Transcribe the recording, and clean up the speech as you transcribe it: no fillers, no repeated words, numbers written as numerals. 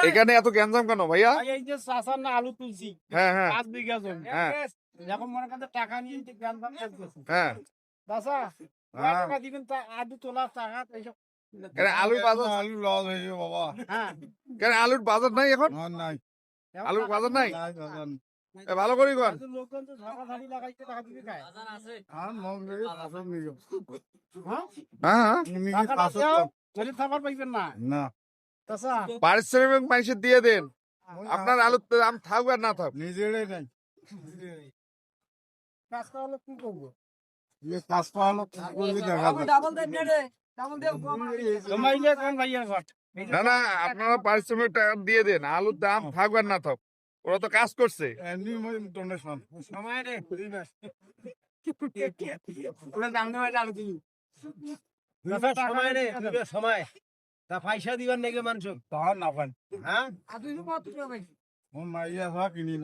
এখানে এত গ্যাঞ্জাম কেন ভাইয়া? এই যে চাষার না আলু তুলছি হ্যাঁ হ্যাঁ 5 বিঘা জমি, হ্যাঁ যখন মনে করেন টাকা নিয়ে যে গ্রাম করছে হ্যাঁ। চাষা টাকা দিবেন, আলু তোলা টাকা এইসব। কেন আলুর বাজার, আলু লস হয়ে গেছে বাবা। হ্যাঁ কেন আলুর বাজার নাই এখন? নাই আলুর বাজার নাই? নাই বাজার। ভালো করে কর। লোকজন তো ঝাঁকাঝাঁকি লাগাইতে টাকা দিবে খায়। আর মগ লেগে পাঁচশ নিল। হ্যাঁ হ্যাঁ হ্যাঁ। টাকা না দেও, গরিব খাবার পাইবেন না না চাষা। পারিশ্রমিক মানুষের দিয়ে দেন, আপনার আলুর দাম থাকবে আর না থাকবে। নিজেরাই নাই। কাজ করলে কি করবো? ये काज पालो করলে দেখা যায়। জমাইলে কোন ভাইয়া ঘর না না, আপনারা পারিশ্রমিক টাকা দিয়ে দেন, আলুর দাম থাকবে আর না থাক, ওরা তো কাজ করছে। এমনি ডোনেশন। সময় রে ওরা দাম নেওয়া আলু দিবি সময় রে সময় তা পয়সা দিবার নাকি মানুষ তাহার না পান। হ্যাঁ ও মাইয়া হওয়া কিনিল।